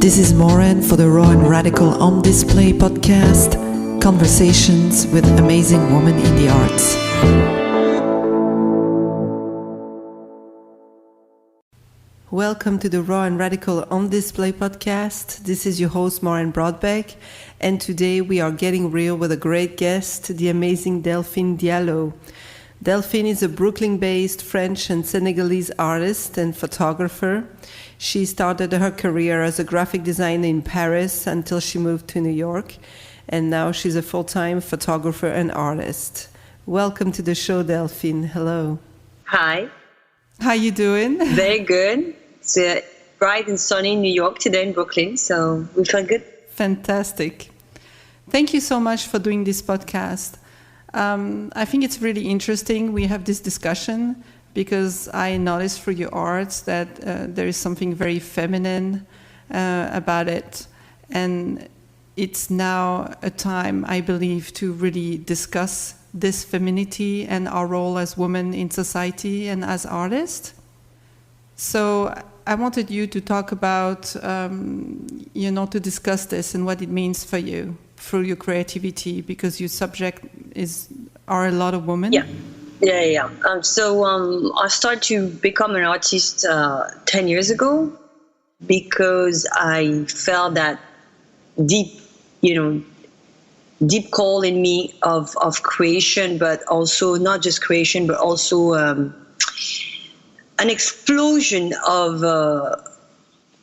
This is Mauren for the Raw and Radical on Display podcast, conversations with amazing women in the arts. Welcome to the Raw and Radical on Display podcast. This is your host, Mauren Broadbeck, and today we are getting real with a great guest, the amazing Delphine Diallo. Delphine is a Brooklyn-based French and Senegalese artist and photographer. She started her career as a graphic designer in Paris until she moved to New York, and now she's a full-time photographer and artist. Welcome to the show, Delphine. Hello. Hi. How you doing? Very good. It's bright and sunny in New York today in Brooklyn, so we feel good. Fantastic. Thank you so much for doing this podcast. I think it's really interesting we have this discussion because I noticed through your art that there is something very feminine about it. And it's now a time, I believe, to really discuss this femininity and our role as women in society and as artists. So I wanted you to talk about, to discuss this and what it means for you through your creativity, because your subject are a lot of women. Yeah. I started to become an artist 10 years ago because I felt that deep call in me of creation, but also not just creation, but also an explosion of,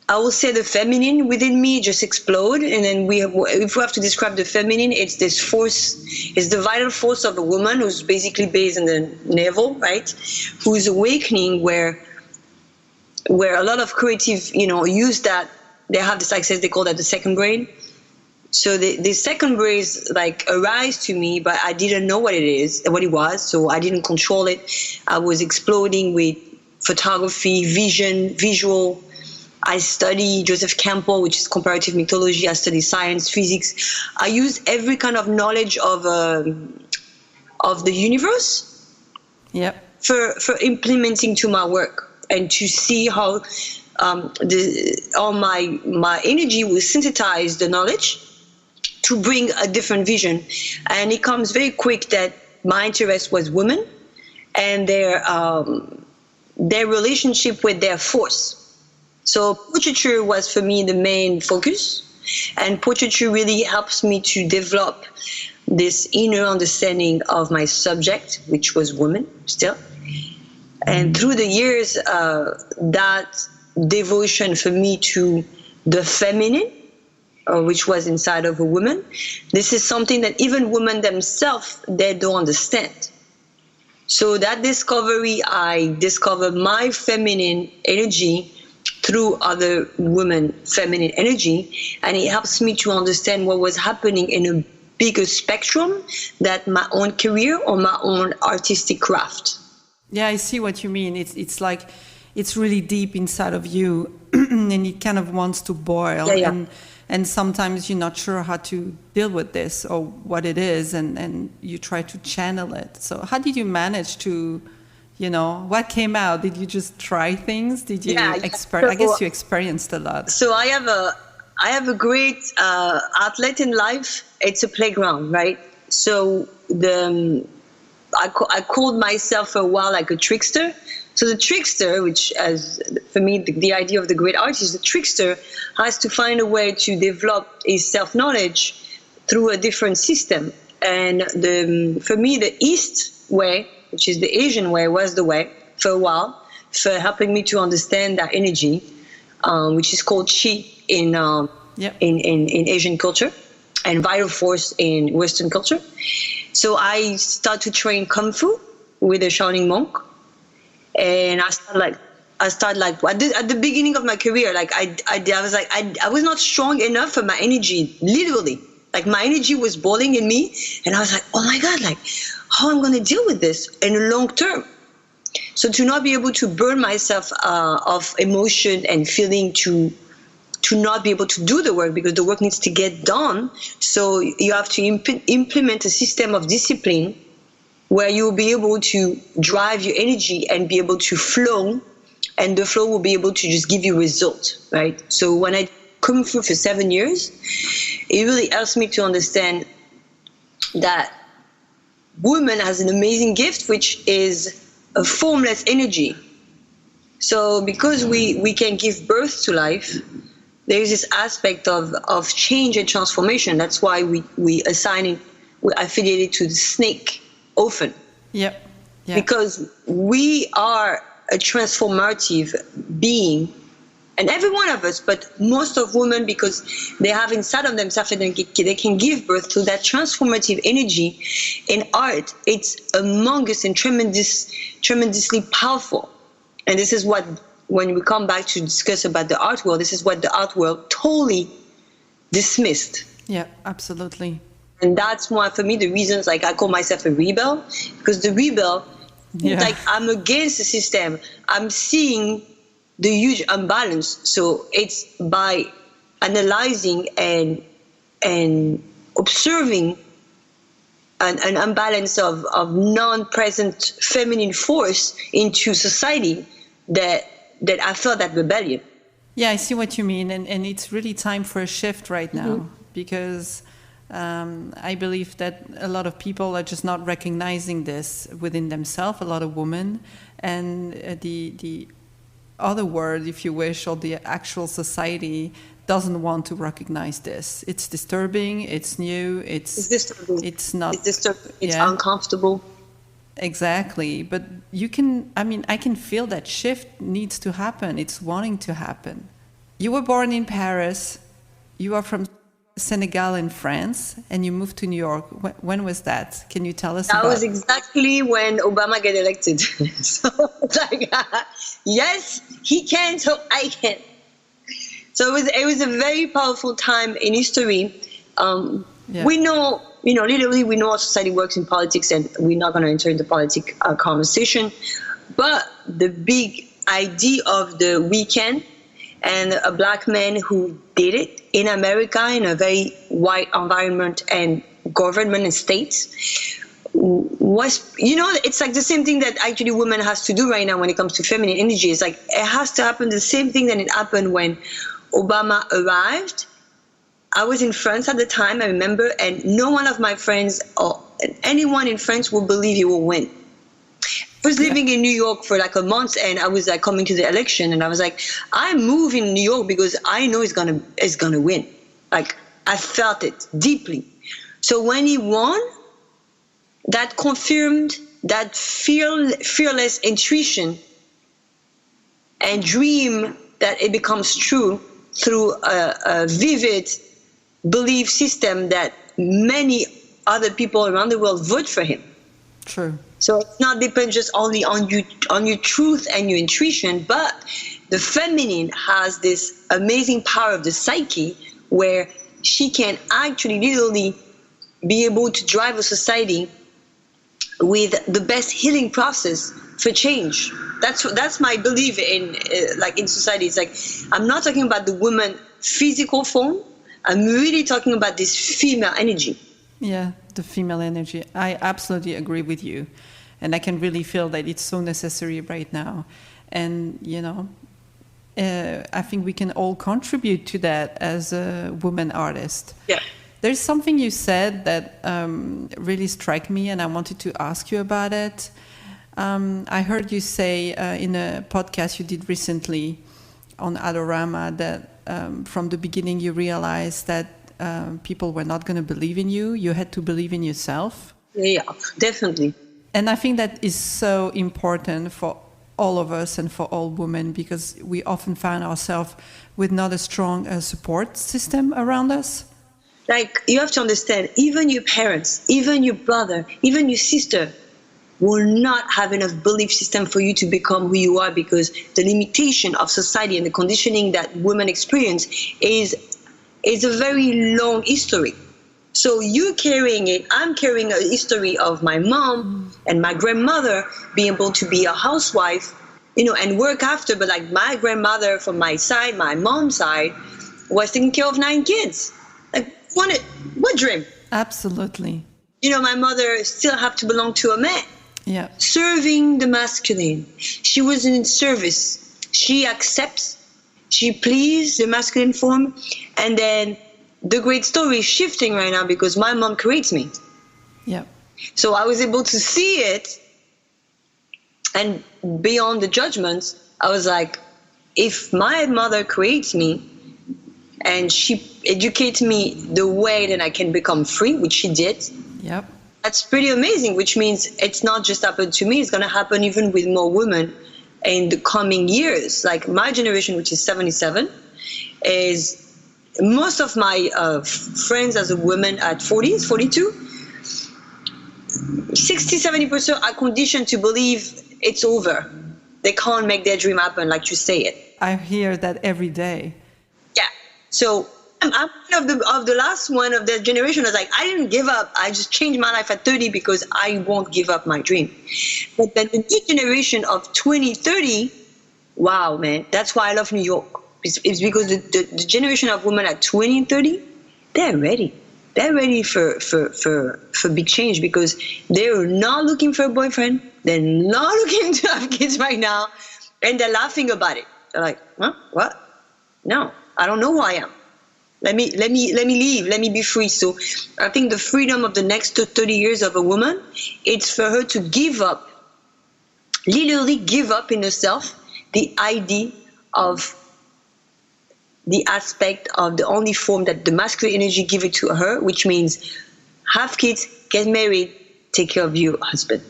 I will say the feminine within me just explode. And then if we have to describe the feminine, it's this force, it's the vital force of a woman who's basically based in the navel, right? Who's awakening where a lot of creative, use that. They have this access, they call that the second brain. So the second brain arise to me, but I didn't know what it was. So I didn't control it. I was exploding with photography, vision, visual. I study Joseph Campbell, which is comparative mythology. I study science, physics. I use every kind of knowledge of the universe for implementing to my work and to see how my energy will synthesize the knowledge to bring a different vision. And it comes very quick that my interest was women and their relationship with their force. So portraiture was for me the main focus, and portraiture really helps me to develop this inner understanding of my subject, which was woman still. And through the years, that devotion for me to the feminine, which was inside of a woman, this is something that even women themselves, they don't understand. So that discovery, I discovered my feminine energy through other women feminine energy, and it helps me to understand what was happening in a bigger spectrum than my own career or my own artistic craft. Yeah, I see what you mean. It's like it's really deep inside of you and it kind of wants to boil. And sometimes you're not sure how to deal with this or what it is, and you try to channel it. So how did you manage to, what came out? Did you just try things? Did you I guess you experienced a lot. So I have a great outlet in life. It's a playground, right? So I called myself for a while like a trickster. So the trickster, which as for me, the idea of the great artist, the trickster has to find a way to develop his self-knowledge through a different system. And for me, the East way, which is the Asian way, was the way for a while, for helping me to understand that energy, which is called Qi in Asian culture and vital force in Western culture. So I started to train Kung Fu with a Shaolin monk. And I started at the beginning of my career, I was not strong enough for my energy, literally. Like my energy was boiling in me, and I was like, oh my God, how I'm going to deal with this in the long term. So to not be able to burn myself of emotion and feeling to not be able to do the work because the work needs to get done. So you have to implement a system of discipline where you'll be able to drive your energy and be able to flow, and the flow will be able to just give you results, right? So when I Kung Fu for 7 years, it really helps me to understand that woman has an amazing gift, which is a formless energy. So because we can give birth to life, there is this aspect of change and transformation. That's why we affiliate it to the snake often. Yep. Yeah. Because we are a transformative being, and every one of us, but most of women, because they have inside of themselves, and they can give birth to that transformative energy. In art, it's among us and tremendously powerful. And this is what, when we come back to discuss about the art world, this is what the art world totally dismissed. Yeah, absolutely. And that's why, for me, the reasons, like, I call myself a rebel, because the rebel, like, I'm against the system. I'm seeing the huge imbalance. So it's by analyzing and observing an imbalance of non-present feminine force into society that I felt that rebellion. Yeah, I see what you mean. And it's really time for a shift right now, because I believe that a lot of people are just not recognizing this within themselves, a lot of women, and the other world, if you wish, or the actual society doesn't want to recognize this. It's disturbing, it's new, it's disturbing. It's not, it's disturbing, it's uncomfortable. Exactly. But I can feel that shift needs to happen. It's wanting to happen. You were born in Paris. You are from Senegal in France, and you moved to New York. When was that? Can you tell us about? That was exactly when Obama got elected. So, like, yes, he can, so I can. So it was a very powerful time in history. We know, literally, we know how society works in politics, and we're not going to enter into politic conversation. But the big idea of the weekend and a black man who did it in America in a very white environment and government and states was, it's like the same thing that actually women has to do right now when it comes to feminine energy. It's like it has to happen the same thing that it happened when Obama arrived. I was in France at the time, I remember, and no one of my friends or anyone in France will believe he will win. I was living in New York for like a month, and I was like coming to the election, and I was like, I'm moving New York because I know it's gonna win. Like, I felt it deeply. So when he won, that confirmed that fearless intuition and dream that it becomes true through a vivid belief system that many other people around the world vote for him. True. So it's not depend just only on your truth and your intuition, but the feminine has this amazing power of the psyche where she can actually literally be able to drive a society with the best healing process for change. That's my belief in society. It's like, I'm not talking about the woman physical form. I'm really talking about this female energy. Yeah, the female energy. I absolutely agree with you. And I can really feel that it's so necessary right now. And, I think we can all contribute to that as a woman artist. Yeah. There's something you said that really struck me, and I wanted to ask you about it. I heard you say in a podcast you did recently on Adorama that from the beginning you realized that people were not going to believe in you. You had to believe in yourself. Yeah, definitely. And I think that is so important for all of us and for all women, because we often find ourselves with not a strong support system around us. Like, you have to understand, even your parents, even your brother, even your sister will not have enough belief system for you to become who you are, because the limitation of society and the conditioning that women experience is a very long history. So you carrying it, I'm carrying a history of my mom and my grandmother being able to be a housewife, and work after. But like, my grandmother from my side, my mom's side, was taking care of 9 kids. Like, what dream? Absolutely. My mother still have to belong to a man. Yeah. Serving the masculine. She was in service. She accepts. she pleased the masculine form. And then the great story is shifting right now because my mom creates me. Yeah. So I was able to see it, and beyond the judgments, I was like, if my mother creates me and she educates me the way that I can become free, which she did, Yep. that's pretty amazing, which means it's not just happened to me, it's going to happen even with more women in the coming years. Like my generation, which is 77, is most of my friends as a woman at 40s, 42, 60-70% are conditioned to believe it's over. They can't make their dream happen, like you say it. I hear that every day. Yeah. So I'm one of the last one of that generation. I was like, I didn't give up. I just changed my life at 30 because I won't give up my dream. But then the new generation of 20, 30, wow, man, that's why I love New York. It's because the generation of women at 20 and 30, they're ready. They're ready for big change because they're not looking for a boyfriend. They're not looking to have kids right now. And they're laughing about it. They're like, huh? What? No, I don't know who I am. Let me leave. Let me be free. So I think the freedom of the next 30 years of a woman, it's for her to give up, literally give up in herself the idea of the aspect of the only form that the masculine energy give it to her, which means have kids, get married, take care of your husband.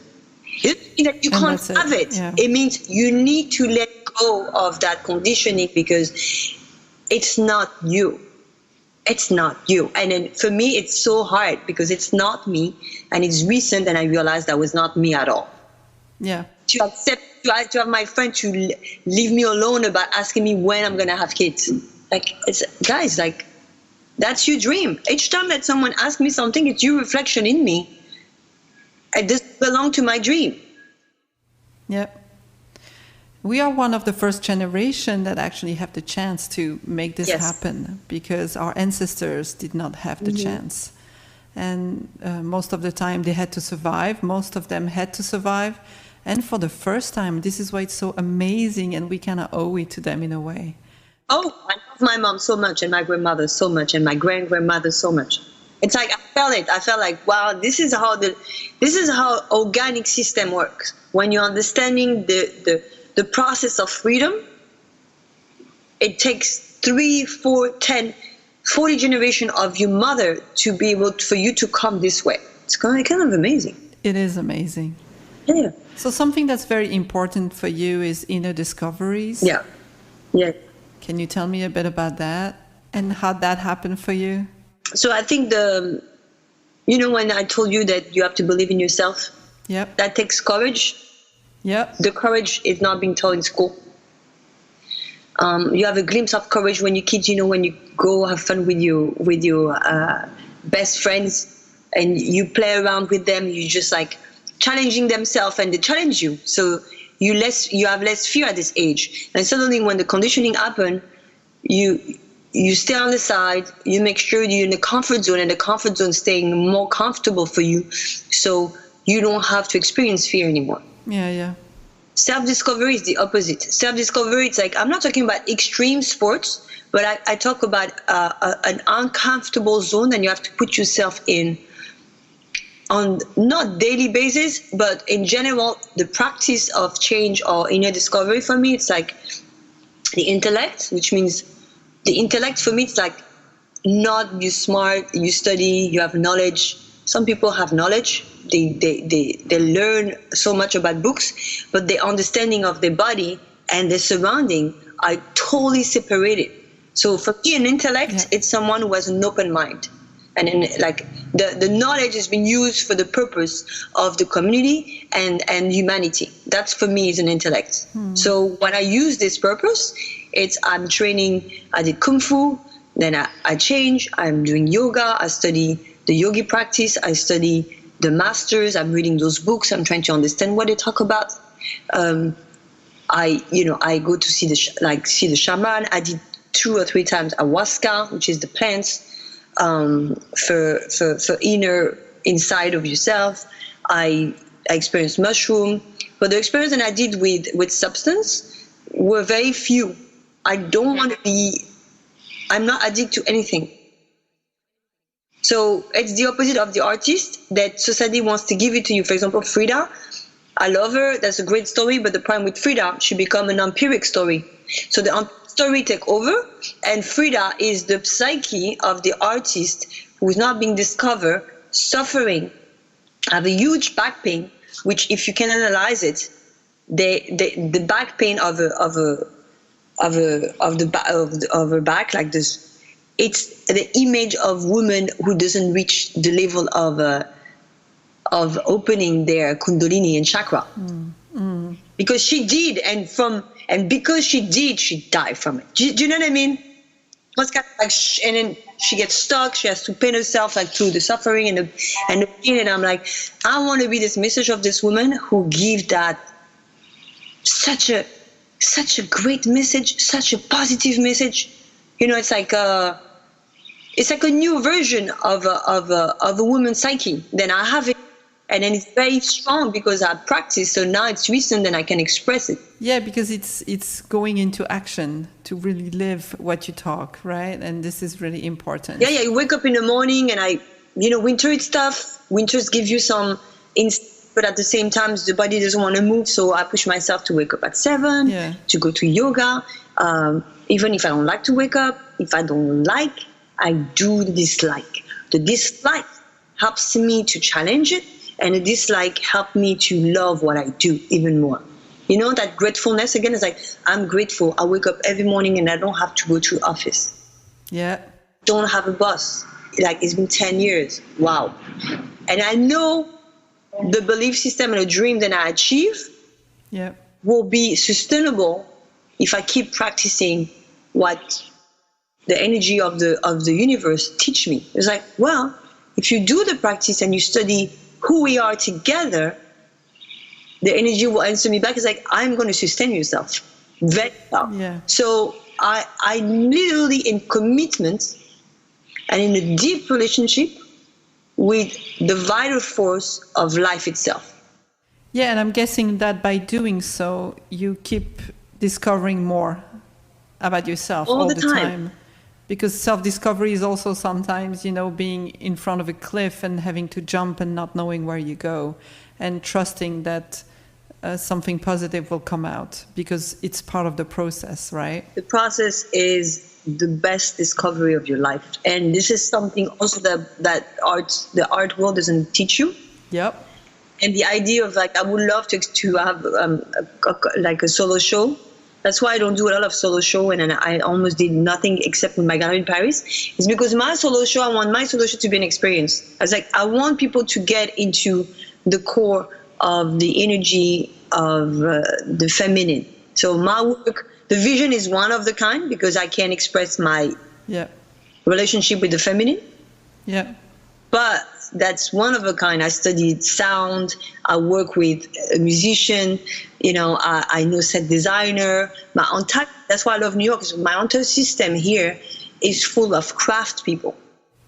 It doesn't mean that you can't have it. Yeah. It means you need to let go of that conditioning because it's not you. It's not you. And then for me, it's so hard because it's not me. And it's recent and I realized that was not me at all. Yeah. To accept, to have my friend to leave me alone about asking me when I'm going to have kids. Like, it's, guys, like, that's your dream. Each time that someone asks me something, it's your reflection in me. It doesn't belong to my dream. Yep. We are one of the first generation that actually have the chance to make this happen because our ancestors did not have the chance. And most of the time they had to survive. Most of them had to survive. And for the first time, this is why it's so amazing and we kind of owe it to them in a way. Oh, I love my mom so much and my grandmother so much and my grandmother so much. It's like I felt it. I felt like, wow, this is how organic system works. When you're understanding the process of freedom, it takes 3, 4, 10, 40 generations of your mother to be able for you to come this way. It's kind of amazing. It is amazing. Yeah. So something that's very important for you is inner discoveries. Yeah. Yeah. Can you tell me a bit about that and how that happened for you? So I think when I told you that you have to believe in yourself, that takes courage. Yep. The courage is not being taught in school. You have a glimpse of courage when you're kids, when you go have fun with your best friends and you play around with them, you just like challenging themselves and they challenge you. So you have less fear at this age. And suddenly when the conditioning happen, you stay on the side, you make sure you're in the comfort zone and the comfort zone staying more comfortable for you so you don't have to experience fear anymore. Yeah. Self-discovery is the opposite. Self-discovery, it's like, I'm not talking about extreme sports, but I talk about an uncomfortable zone and you have to put yourself in on not daily basis, but in general, the practice of change or inner discovery for me, it's like the intellect, which means the intellect for me, it's like not you smart, you study, you have knowledge. Some people have knowledge. They learn so much about books, but their understanding of their body and their surrounding are totally separated. So for me, an intellect, it's someone who has an open mind. And then, like the knowledge has been used for the purpose of the community and humanity. That's for me is an intellect. So when I use this purpose, I'm training. I did kung fu, then I change. I'm doing yoga. I study the yogi practice. I study the masters. I'm reading those books. I'm trying to understand what they talk about. I go to see the shaman. I did 2 or 3 times ayahuasca, which is the plants. For inner inside of yourself. I experienced mushroom, but the experience that I did with substance were very few. I'm not addicted to anything. So it's the opposite of the artist that society wants to give it to you. For example, Frida, I love her. That's a great story. But the problem with Frida, she become an empiric story. So the story take over, and Frida is the psyche of the artist who is not being discovered, suffering, have a huge back pain, which if you can analyze it, the back pain of her back, like this, it's the image of woman who doesn't reach the level of opening their kundalini and chakra. Because she did, and because she did, she died from it. Do you know what I mean? What's kind of like, and then she gets stuck. She has to pain herself like through the suffering and the pain. And I'm like, I want to be this message of this woman who gives that such a great message, such a positive message. You know, it's like a new version of a woman's psyche. Then I have it. And then it's very strong because I practice. So now it's recent and I can express it. Yeah, because it's going into action to really live what you talk, right? And this is really important. Yeah. You wake up in the morning and winter is tough. Winters give you some but at the same time, the body doesn't want to move. So I push myself to wake up at 7, to go to yoga. Even if I don't like to wake up, if I don't like, I do dislike. The dislike helps me to challenge it. And the dislike helped me to love what I do even more. You know, that gratefulness again is like, I'm grateful. I wake up every morning and I don't have to go to office. Yeah. Don't have a boss. Like, it's been 10 years. Wow. And I know the belief system and the dream that I achieve will be sustainable if I keep practicing what the energy of the universe teach me. It's like, well, if you do the practice and you study who we are together, the energy will answer me back. It's like, I'm going to sustain yourself. Very well. Yeah. So I'm literally in commitment and in a deep relationship with the vital force of life itself. Yeah, and I'm guessing that by doing so, you keep discovering more about yourself all the time. Because self-discovery is also sometimes, being in front of a cliff and having to jump and not knowing where you go, and trusting that something positive will come out because it's part of the process, right? The process is the best discovery of your life. And this is something also that the art world doesn't teach you. Yep. And the idea of I would love to have a solo show. That's why I don't do a lot of solo show, and I almost did nothing except with my gallery in Paris. It's because my solo show, I want my solo show to be an experience. I want people to get into the core of the energy of the feminine. So my work, the vision is one of the kind because I can express my relationship with the feminine. Yeah. But that's one of a kind. I studied sound. I work with a musician. I know set designer. That's why I love New York. My entire system here is full of craft people.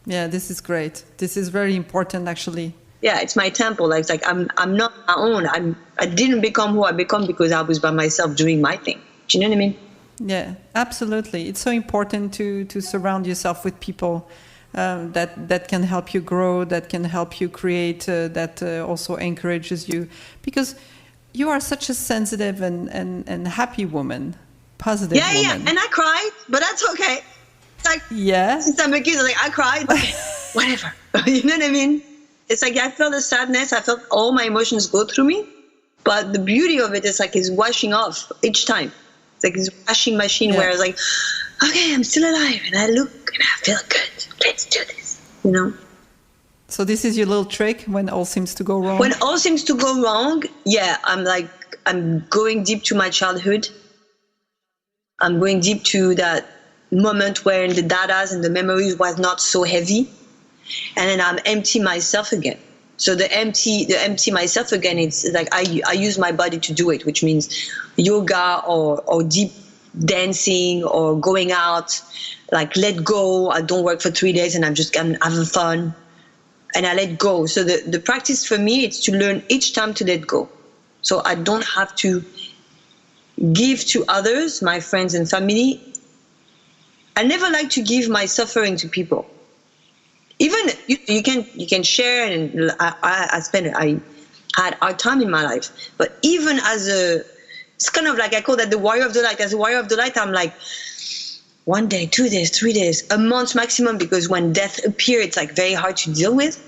Yeah, this is great. This is very important, actually. Yeah, it's my temple. I'm not my own. I didn't become who I become because I was by myself doing my thing. Do you know what I mean? Yeah, absolutely. It's so important to surround yourself with people that can help you grow, that can help you create, that also encourages you, because you are such a sensitive and happy woman, positive woman. Yeah, and I cried, but that's okay. Since I'm a kid, I cried, whatever. You know what I mean? It's I felt the sadness, I felt all my emotions go through me, but the beauty of it is it's washing off each time. It's this washing machine where I was okay, I'm still alive, and I look and I feel good. Let's do this, So this is your little trick when all seems to go wrong? When all seems to go wrong, I'm going deep to my childhood. I'm going deep to that moment where the datas and the memories was not so heavy. And then I'm empty myself again. So the empty myself again, it's I use my body to do it, which means yoga or deep dancing or going out, let go. I don't work for 3 days and I'm having fun and I let go. So the practice for me is to learn each time to let go. So I don't have to give to others, my friends and family, I never like to give my suffering to people. Even you can share, and I had hard time in my life, but even it's kind of like, I call that the warrior of the light. As a warrior of the light, I'm like, 1 day, 2 days, 3 days, a month maximum, because when death appears, it's like very hard to deal with.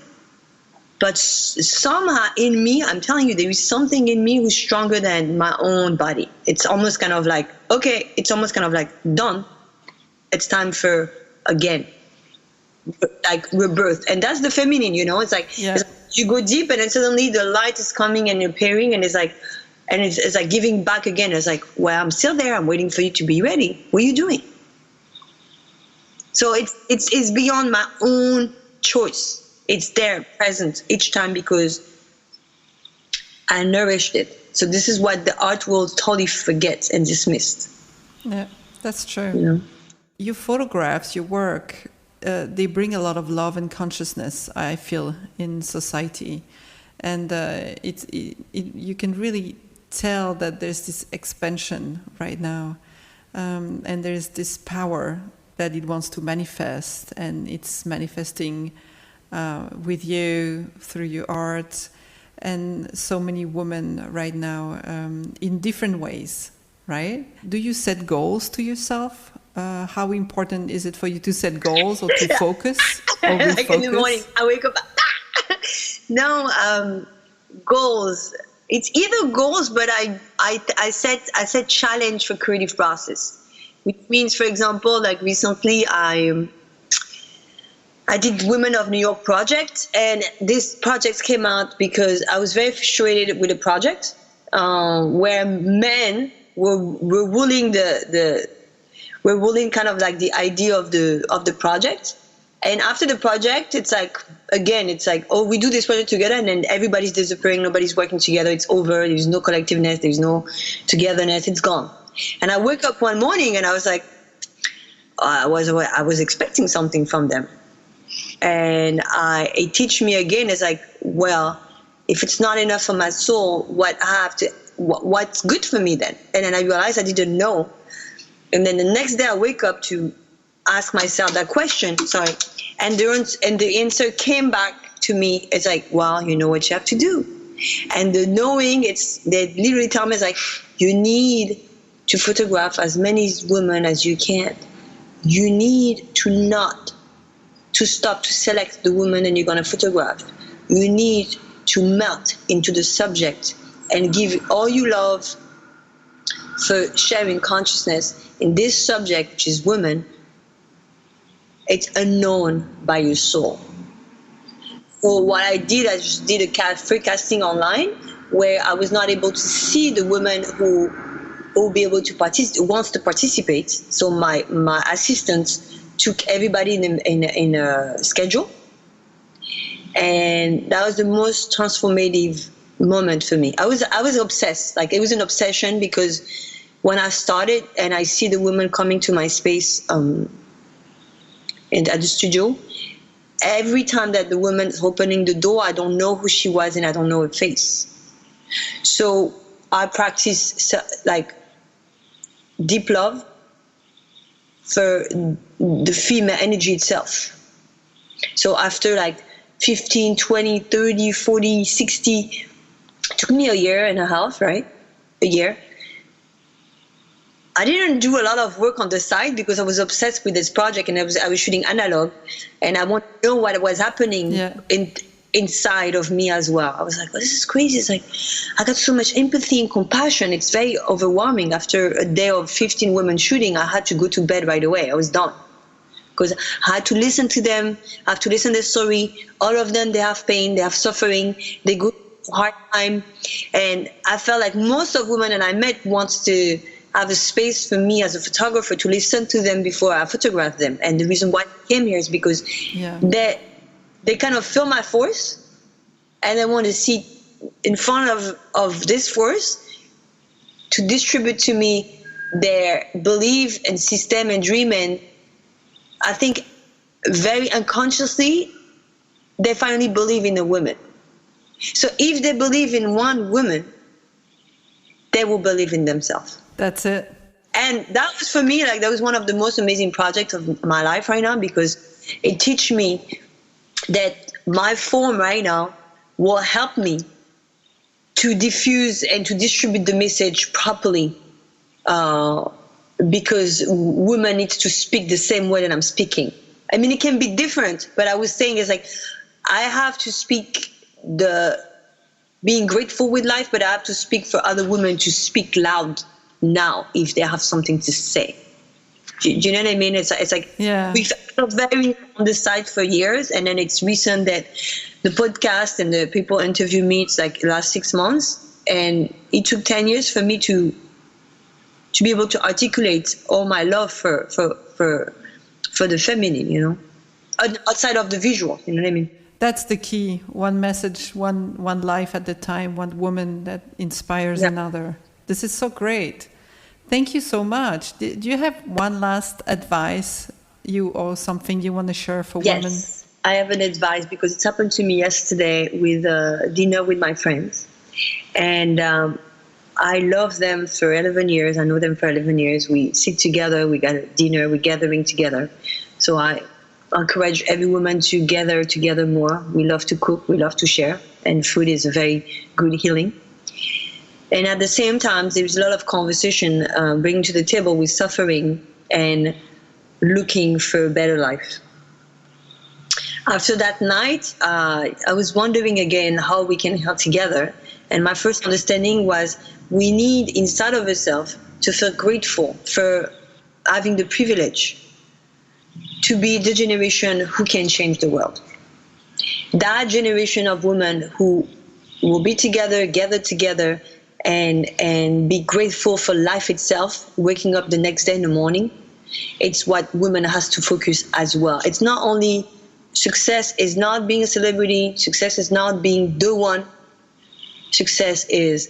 But somehow in me, I'm telling you, there is something in me who's stronger than my own body. It's almost kind of like, okay, it's almost kind of like, done. It's time for, again, like rebirth. And that's the feminine, it's like, it's like you go deep, and then suddenly the light is coming and appearing, and it's like giving back again. It's like, well, I'm still there. I'm waiting for you to be ready. What are you doing? So it's beyond my own choice. It's there, present each time, because I nourished it. So this is what the art world totally forgets and dismissed. Yeah, that's true. Your photographs, your work, they bring a lot of love and consciousness, I feel, in society. And you can really tell that there's this expansion right now. And there's this power that it wants to manifest, and it's manifesting with you through your art, and so many women right now in different ways, right? Do you set goals to yourself? How important is it for you to set goals or to focus? Or like in the morning, I wake up. No, goals. It's either goals, but I set challenge for creative process. Which means, for example, like recently I did Women of New York project, and this project came out because I was very frustrated with the project, where men were ruling ruling kind of like the idea of the project. And after the project, it's like, oh, we do this project together, and then everybody's disappearing, nobody's working together, it's over, there's no collectiveness, there's no togetherness, it's gone. And I woke up one morning and I was like, I was expecting something from them. And it teach me again, it's like, well, if it's not enough for my soul, what's good for me then? And then I realized I didn't know. And then the next day I wake up to ask myself that question, and the answer came back to me. It's like, well, you know what you have to do. And the knowing, they literally tell me, it's like, you need to photograph as many women as you can. You need to stop to select the woman and you're going to photograph. You need to melt into the subject and give all you love for sharing consciousness in this subject, which is women. It's unknown by your soul. So what I did, I just did a free casting online, where I was not able to see the women who will be able to wants to participate. So my assistant took everybody in a schedule, and that was the most transformative moment for me. I was obsessed. Like, it was an obsession, because when I started and I see the women coming to my space at the studio, every time that the woman is opening the door, I don't know who she was and I don't know her face. So I practice like deep love for the female energy itself. So after like 15, 20, 30, 40, 60, it took me a year and a half, right? A year. I didn't do a lot of work on the side because I was obsessed with this project, and I was shooting analog, and I wanted to know what was happening inside of me as well. I was like, oh, this is crazy. It's like, I got so much empathy and compassion. It's very overwhelming. After a day of 15 women shooting, I had to go to bed right away. I was done. Because I had to listen to them. I have to listen to their story. All of them, they have pain, they have suffering, they go through a hard time. And I felt like most of women that I met wants to have a space for me as a photographer to listen to them before I photograph them. And the reason why I came here is because they kind of feel my force, and they want to see in front of this force to distribute to me their belief and system and dream. And I think very unconsciously, they finally believe in a woman. So if they believe in one woman, they will believe in themselves. That's it. And that was for me, like, that was one of the most amazing projects of my life right now, because it teach me that my form right now will help me to diffuse and to distribute the message properly, because women need to speak the same way that I'm speaking. I mean, it can be different, but I was saying is like, I have to speak the being grateful with life, but I have to speak for other women to speak loud now if they have something to say. Do you know what I mean? It's like, Yeah. we felt very on the side for years, and then it's recent that the podcast and the people interview me. It's like the last 6 months, and it took 10 years for me to be able to articulate all my love for the feminine, you know, outside of the visual. You know what I mean? That's the key. One message, one life at a time, one woman that inspires another. This is so great. Thank you so much. Do you have one last advice or something you want to share for women? Yes, I have an advice, because it's happened to me yesterday with a dinner with my friends. And I love them for 11 years. I know them for 11 years. We sit together, we got a dinner, we're gathering together. So I encourage every woman to gather together more. We love to cook, we love to share, and food is a very good healing. And at the same time, there's a lot of conversation bringing to the table with suffering and looking for a better life. After that night, I was wondering again how we can help together. And my first understanding was we need inside of ourselves to feel grateful for having the privilege to be the generation who can change the world. That generation of women who will be together, gather together, and be grateful for life itself, waking up the next day in the morning. It's what women has to focus as well. It's not only success is not being a celebrity, success is not being the one. Success is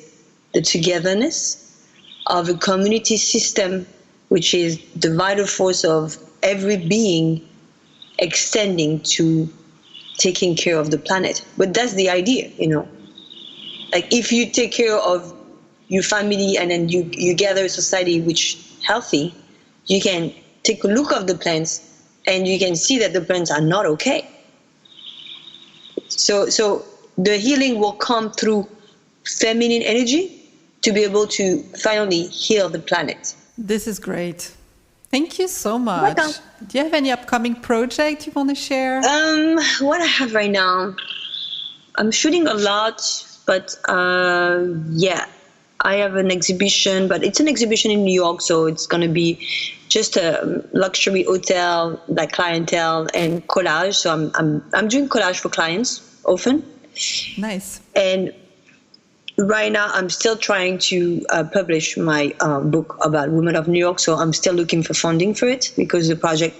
the togetherness of a community system, which is the vital force of every being extending to taking care of the planet. But that's the idea, you know. Like, if you take care of your family and then you gather a society which is healthy, you can take a look of the plants and you can see that the plants are not okay. So the healing will come through feminine energy to be able to finally heal the planet. This is great. Thank you so much. Welcome. Do you have any upcoming project you want to share? What I have right now, I'm shooting a lot, but I have an exhibition, but it's an exhibition in New York, so it's going to be just a luxury hotel, like clientele and collage. So I'm doing collage for clients often. Nice. And right now I'm still trying to publish my book about women of New York. So I'm still looking for funding for it, because the project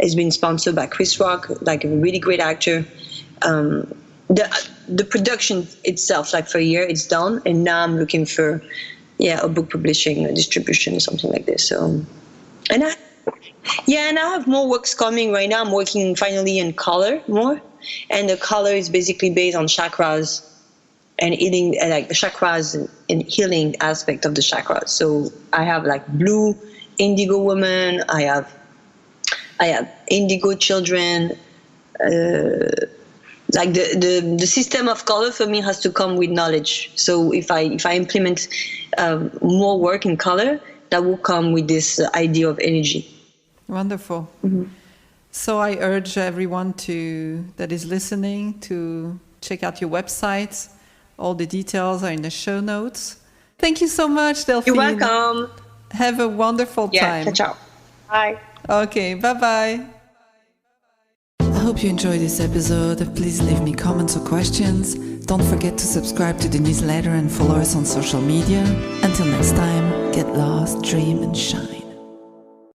has been sponsored by Chris Rock, like a really great actor. The production itself, like for a year, it's done, and now I'm looking for a book publishing, a distribution, something like this. So, and I have more works coming right now. I'm working finally in color more, and the color is basically based on chakras and healing, like the chakras and healing aspect of the chakras. So I have like blue indigo women, I have indigo children. Like the system of color for me has to come with knowledge. So if I implement more work in color, that will come with this idea of energy. Wonderful. Mm-hmm. So I urge everyone that is listening to check out your website. All the details are in the show notes. Thank you so much, Delphine. You're welcome. Have a wonderful time. Yeah, ciao. Bye. Okay, bye-bye. I hope you enjoyed this episode. Please leave me comments or questions. Don't forget to subscribe to the newsletter and follow us on social media. Until next time, get lost, dream, and shine.